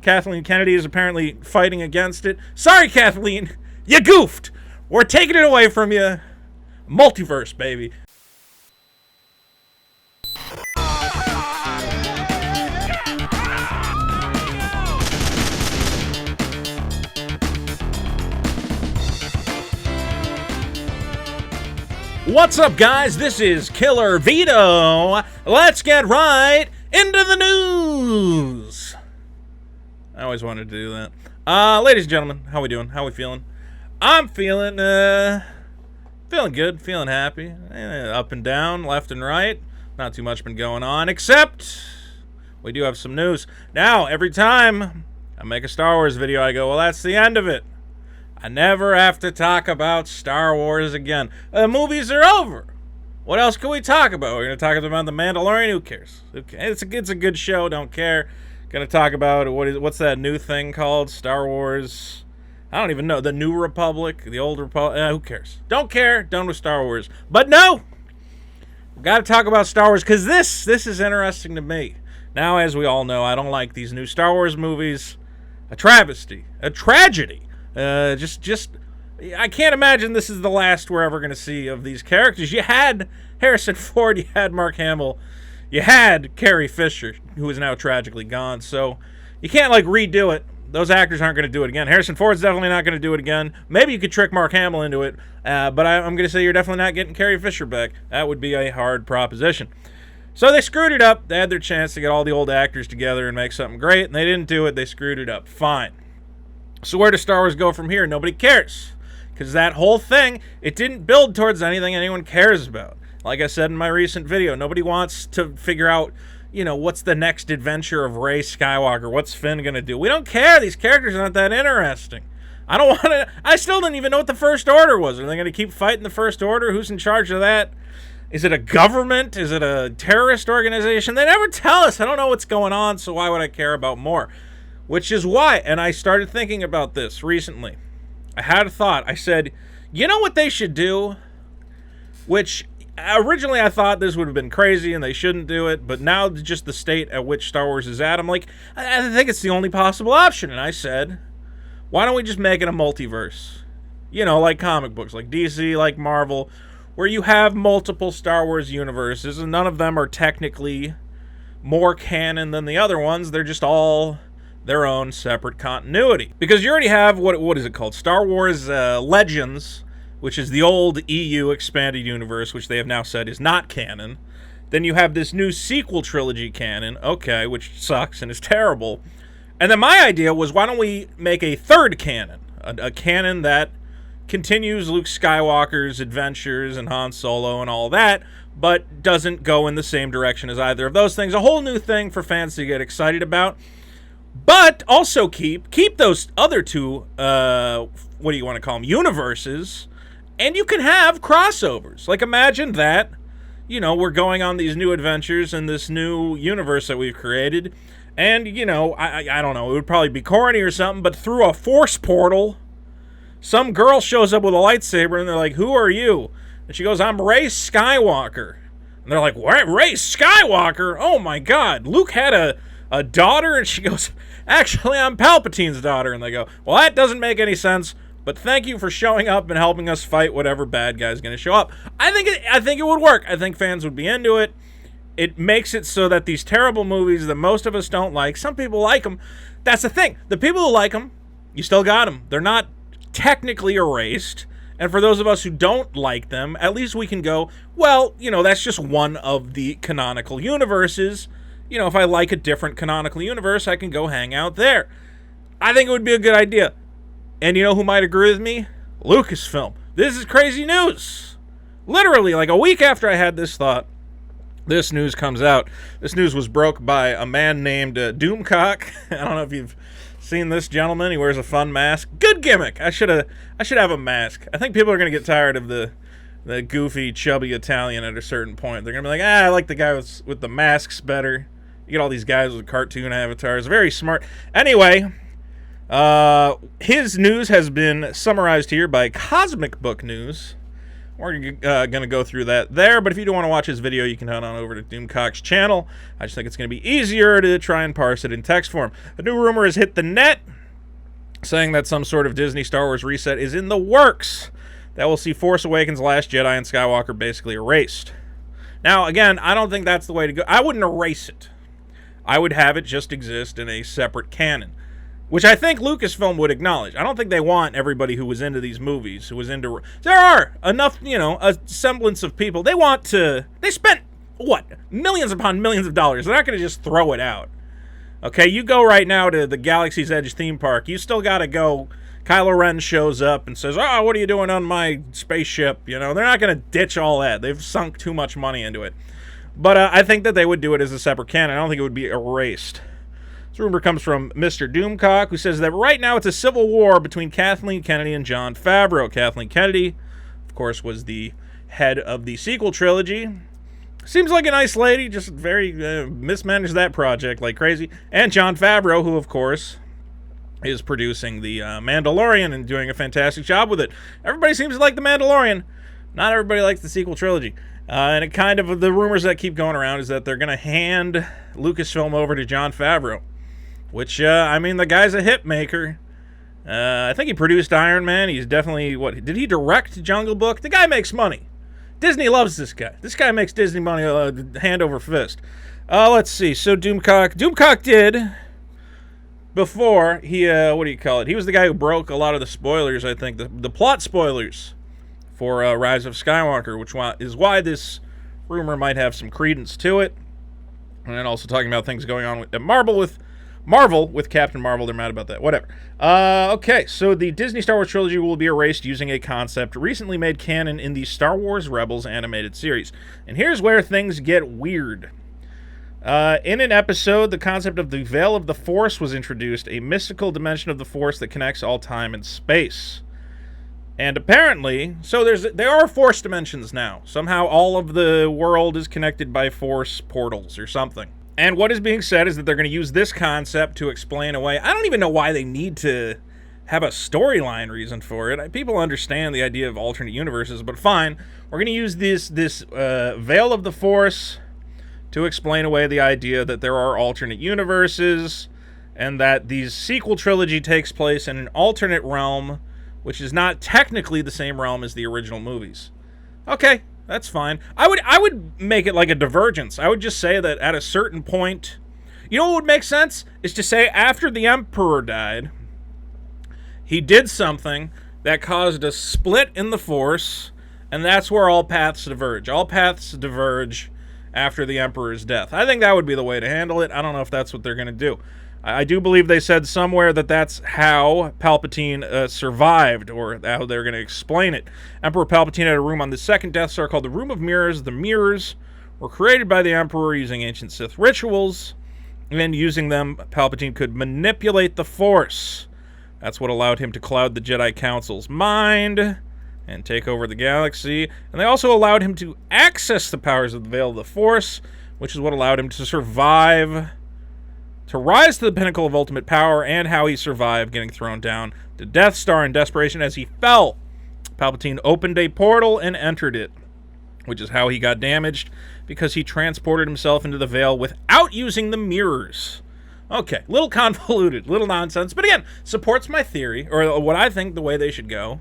Kathleen Kennedy is apparently fighting against it. Sorry, Kathleen, you goofed. We're taking it away from you. Multiverse, baby. What's up, guys? This is Killer Vito. Let's get right into the news. I always wanted to do that. Ladies and gentlemen, how we doing? How we feeling? I'm feeling good, feeling happy. Up and down, left and right. Not too much been going on, except we do have some news. Now, every time I make a Star Wars video, I go, well, that's the end of it. I never have to talk about Star Wars again. The movies are over. What else can we talk about? We're going to talk about The Mandalorian. Who cares? It's a good show. Don't care. Going to talk about what's that new thing called? Star Wars. I don't even know. The New Republic, the Old Republic. Who cares? Don't care. Done with Star Wars. But no, we've got to talk about Star Wars because this is interesting to me. Now, as we all know, I don't like these new Star Wars movies. A travesty. A tragedy. I can't imagine this is the last we're ever going to see of these characters. You had Harrison Ford, you had Mark Hamill, you had Carrie Fisher, who is now tragically gone, so you can't, redo it. Those actors aren't going to do it again. Harrison Ford's definitely not going to do it again. Maybe you could trick Mark Hamill into it, but I'm going to say you're definitely not getting Carrie Fisher back. That would be a hard proposition. So they screwed it up. They had their chance to get all the old actors together and make something great, and they didn't do it. They screwed it up. Fine. So where does Star Wars go from here? Nobody cares. Because that whole thing, it didn't build towards anything anyone cares about. Like I said in my recent video, nobody wants to figure out, what's the next adventure of Rey Skywalker? What's Finn going to do? We don't care. These characters aren't that interesting. I still didn't even know what the First Order was. Are they going to keep fighting the First Order? Who's in charge of that? Is it a government? Is it a terrorist organization? They never tell us. I don't know what's going on, so why would I care about more? Which is why, and I started thinking about this recently. I had a thought. I said, you know what they should do? Which, originally I thought this would have been crazy and they shouldn't do it, but now just the state at which Star Wars is at, I'm like, I think it's the only possible option. And I said, why don't we just make it a multiverse? Like comic books, like DC, like Marvel, where you have multiple Star Wars universes, and none of them are technically more canon than the other ones. They're just all their own separate continuity. Because you already have, what is it called? Star Wars Legends, which is the old EU expanded universe, which they have now said is not canon. Then you have this new Sequel Trilogy canon, okay, which sucks and is terrible. And then my idea was, why don't we make a third canon? A canon that continues Luke Skywalker's adventures and Han Solo and all that, but doesn't go in the same direction as either of those things. A whole new thing for fans to get excited about. But also keep those other two, what do you want to call them, universes, and you can have crossovers. Like, imagine that, we're going on these new adventures in this new universe that we've created, and, I don't know, it would probably be corny or something, but through a force portal, some girl shows up with a lightsaber, and they're like, who are you? And she goes, I'm Rey Skywalker. And they're like, what? Rey Skywalker? Oh, my God. Luke had a daughter? And she goes, actually, I'm Palpatine's daughter. And they go, well, that doesn't make any sense, but thank you for showing up and helping us fight whatever bad guy's going to show up. I think it would work. I think fans would be into it. It makes it so that these terrible movies that most of us don't like, some people like them. That's the thing. The people who like them, you still got them. They're not technically erased. And for those of us who don't like them, at least we can go, well, that's just one of the canonical universes. If I like a different canonical universe, I can go hang out there. I think it would be a good idea. And you know who might agree with me? Lucasfilm. This is crazy news. Literally, like a week after I had this thought, this news comes out. This news was broke by a man named Doomcock. I don't know if you've seen this gentleman. He wears a fun mask. Good gimmick. I should have a mask. I think people are going to get tired of the goofy, chubby Italian at a certain point. They're going to be like, I like the guy with the masks better. You get all these guys with cartoon avatars. Very smart. Anyway, his news has been summarized here by Cosmic Book News, We're going to go through that there, but if you do want to watch his video, you can head on over to Doomcock's channel. I just think it's going to be easier to try and parse it in text form. A new rumor has hit the net, saying that some sort of Disney Star Wars reset is in the works that will see Force Awakens, Last Jedi, and Skywalker basically erased. Now, again, I don't think that's the way to go. I wouldn't erase it. I would have it just exist in a separate canon, which I think Lucasfilm would acknowledge. I don't think they want everybody who was into these movies, who was into... There are enough, a semblance of people. They want to... They spent, millions upon millions of dollars. They're not going to just throw it out. Okay, you go right now to the Galaxy's Edge theme park. You still got to go... Kylo Ren shows up and says, "Oh, what are you doing on my spaceship?" They're not going to ditch all that. They've sunk too much money into it. But I think that they would do it as a separate canon. I don't think it would be erased. This rumor comes from Mr. Doomcock, who says that right now it's a civil war between Kathleen Kennedy and Jon Favreau. Kathleen Kennedy, of course, was the head of the Sequel Trilogy. Seems like a nice lady, just very mismanaged that project like crazy. And Jon Favreau, who, of course, is producing the Mandalorian and doing a fantastic job with it. Everybody seems to like the Mandalorian. Not everybody likes the Sequel Trilogy. And it kind of, the rumors that keep going around is that they're going to hand Lucasfilm over to Jon Favreau. Which, the guy's a hit maker. I think he produced Iron Man. He's definitely, did he direct Jungle Book? The guy makes money. Disney loves this guy. This guy makes Disney money hand over fist. Let's see. So Doomcock did, before he, he was the guy who broke a lot of the spoilers, I think, the plot spoilers for Rise of Skywalker, which is why this rumor might have some credence to it. And then also talking about things going on with Marvel with Captain Marvel. They're mad about that. Whatever. Okay, so the Disney Star Wars trilogy will be erased using a concept recently made canon in the Star Wars Rebels animated series. And here's where things get weird. In an episode, the concept of the Veil of the Force was introduced, a mystical dimension of the Force that connects all time and space. And apparently, so there are Force dimensions now. Somehow all of the world is connected by Force portals or something. And what is being said is that they're going to use this concept to explain away. I don't even know why they need to have a storyline reason for it. People understand the idea of alternate universes, but fine. We're going to use this Veil of the Force to explain away the idea that there are alternate universes and that the sequel trilogy takes place in an alternate realm, which is not technically the same realm as the original movies. Okay, that's fine. I would make it like a divergence. I would just say that at a certain point, you know what would make sense? Is to say after the Emperor died, he did something that caused a split in the Force, and that's where all paths diverge. All paths diverge after the Emperor's death. I think that would be the way to handle it. I don't know if that's what they're going to do. I do believe they said somewhere that that's how Palpatine survived, or how they're going to explain it. Emperor Palpatine had a room on the second Death Star called the Room of Mirrors. The mirrors were created by the Emperor using ancient Sith rituals, and using them, Palpatine could manipulate the Force. That's what allowed him to cloud the Jedi Council's mind and take over the galaxy. And they also allowed him to access the powers of the Veil of the Force, which is what allowed him to survive, to rise to the pinnacle of ultimate power, and how he survived getting thrown down to Death Star in desperation as he fell. Palpatine opened a portal and entered it, which is how he got damaged, because he transported himself into the Veil without using the mirrors. Okay, little convoluted, little nonsense, but again, supports my theory, or what I think the way they should go,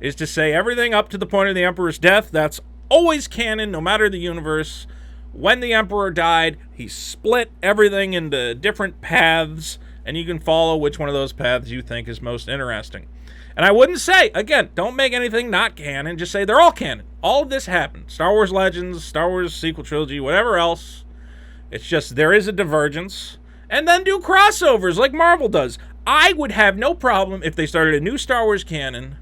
is to say everything up to the point of the Emperor's death, that's always canon, no matter the universe. When the Emperor died, he split everything into different paths, and you can follow which one of those paths you think is most interesting. And I wouldn't say, again, don't make anything not canon, just say they're all canon. All of this happened. Star Wars Legends, Star Wars Sequel Trilogy, whatever else. It's just there is a divergence. And then do crossovers like Marvel does. I would have no problem if they started a new Star Wars canon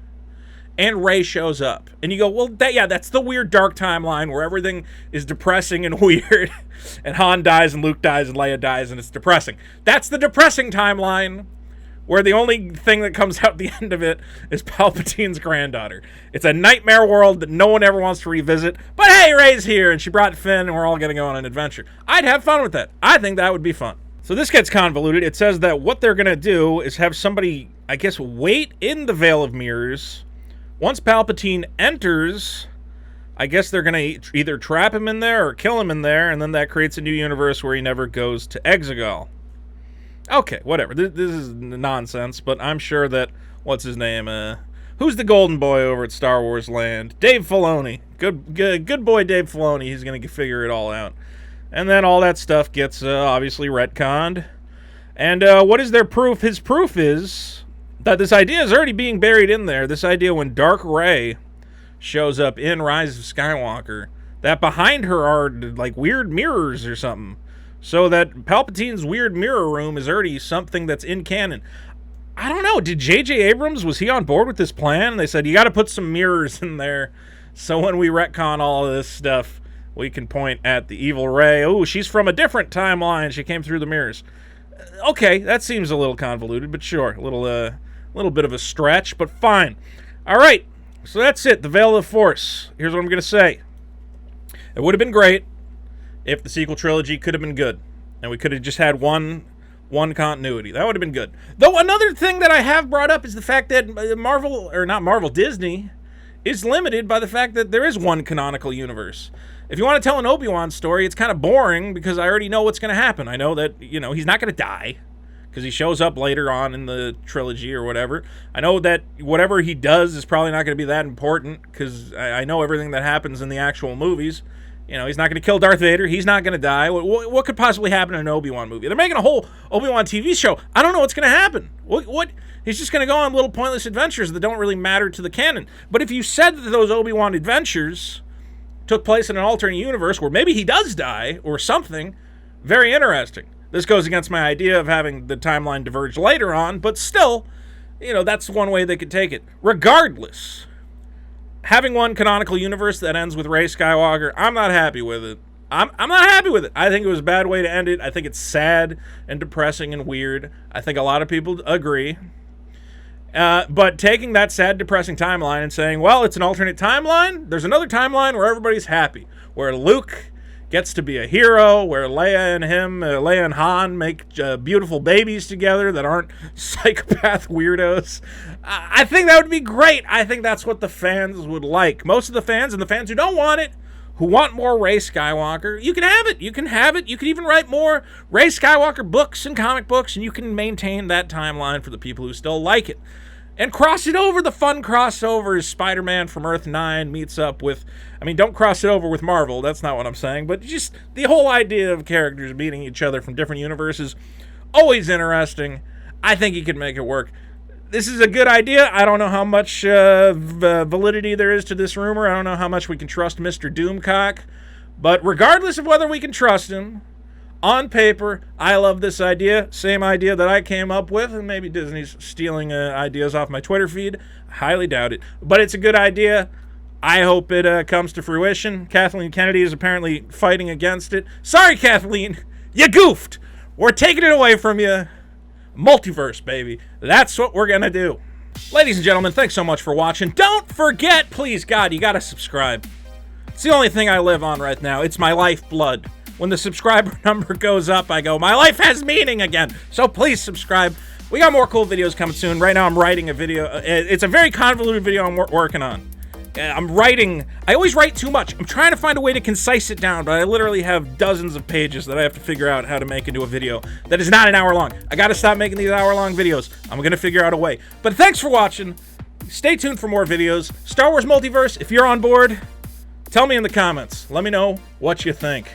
and Rey shows up. And you go, well, that's the weird dark timeline where everything is depressing and weird. And Han dies and Luke dies and Leia dies and it's depressing. That's the depressing timeline where the only thing that comes out at the end of it is Palpatine's granddaughter. It's a nightmare world that no one ever wants to revisit. But hey, Rey's here and she brought Finn and we're all going to go on an adventure. I'd have fun with that. I think that would be fun. So this gets convoluted. It says that what they're going to do is have somebody, I guess, wait in the Veil of Mirrors once Palpatine enters, I guess they're going to either trap him in there or kill him in there, and then that creates a new universe where he never goes to Exegol. Okay, whatever. This is nonsense, but I'm sure that, what's his name? Who's the golden boy over at Star Wars Land? Dave Feloni. Good boy Dave Feloni. He's going to figure it all out. And then all that stuff gets obviously retconned. And what is their proof? His proof is that this idea is already being buried in there. This idea when Dark Rey shows up in Rise of Skywalker, that behind her are like weird mirrors or something. So that Palpatine's weird mirror room is already something that's in canon. I don't know. Did J.J. Abrams, was he on board with this plan? And they said, you got to put some mirrors in there so when we retcon all of this stuff, we can point at the evil Rey. Oh, she's from a different timeline. She came through the mirrors. Okay, that seems a little convoluted, but sure. A little bit of a stretch, but fine. All right, so that's it. The Veil of the Force. Here's what I'm going to say. It would have been great if the sequel trilogy could have been good, and we could have just had one continuity. That would have been good. Though another thing that I have brought up is the fact that Disney is limited by the fact that there is one canonical universe. If you want to tell an Obi-Wan story, it's kind of boring because I already know what's going to happen. I know that, he's not going to die because he shows up later on in the trilogy or whatever. I know that whatever he does is probably not going to be that important because I know everything that happens in the actual movies. He's not going to kill Darth Vader. He's not going to die. What could possibly happen in an Obi-Wan movie? They're making a whole Obi-Wan TV show. I don't know what's going to happen. What? He's just going to go on little pointless adventures that don't really matter to the canon. But if you said that those Obi-Wan adventures took place in an alternate universe where maybe he does die or something, very interesting. This goes against my idea of having the timeline diverge later on, but still, that's one way they could take it. Regardless, having one canonical universe that ends with Rey Skywalker, I'm not happy with it. I'm not happy with it. I think it was a bad way to end it. I think it's sad and depressing and weird. I think a lot of people agree. But taking that sad, depressing timeline and saying, well, it's an alternate timeline. There's another timeline where everybody's happy, where Luke gets to be a hero, where Leia and Han make beautiful babies together that aren't psychopath weirdos. I think that would be great. I think that's what the fans would like. Most of the fans and the fans who don't want it, who want more Rey Skywalker, you can have it. You can have it. You can even write more Rey Skywalker books and comic books, and you can maintain that timeline for the people who still like it. And cross it over. The fun crossover is Spider-Man from Earth 9 meets up with... don't cross it over with Marvel. That's not what I'm saying. But just the whole idea of characters meeting each other from different universes, always interesting. I think you could make it work. This is a good idea. I don't know how much validity there is to this rumor. I don't know how much we can trust Mr. Doomcock. But regardless of whether we can trust him, on paper, I love this idea. Same idea that I came up with, and maybe Disney's stealing ideas off my Twitter feed. Highly doubt it. But it's a good idea. I hope it comes to fruition. Kathleen Kennedy is apparently fighting against it. Sorry, Kathleen. You goofed. We're taking it away from you. Multiverse, baby. That's what we're going to do. Ladies and gentlemen, thanks so much for watching. Don't forget, please, God, you got to subscribe. It's the only thing I live on right now. It's my lifeblood. When the subscriber number goes up, I go, my life has meaning again. So please subscribe. We got more cool videos coming soon. Right now, I'm writing a video. It's a very convoluted video I'm working on. I always write too much. I'm trying to find a way to concise it down, but I literally have dozens of pages that I have to figure out how to make into a video that is not an hour long. I got to stop making these hour-long videos. I'm going to figure out a way. But thanks for watching. Stay tuned for more videos. Star Wars Multiverse, if you're on board, tell me in the comments. Let me know what you think.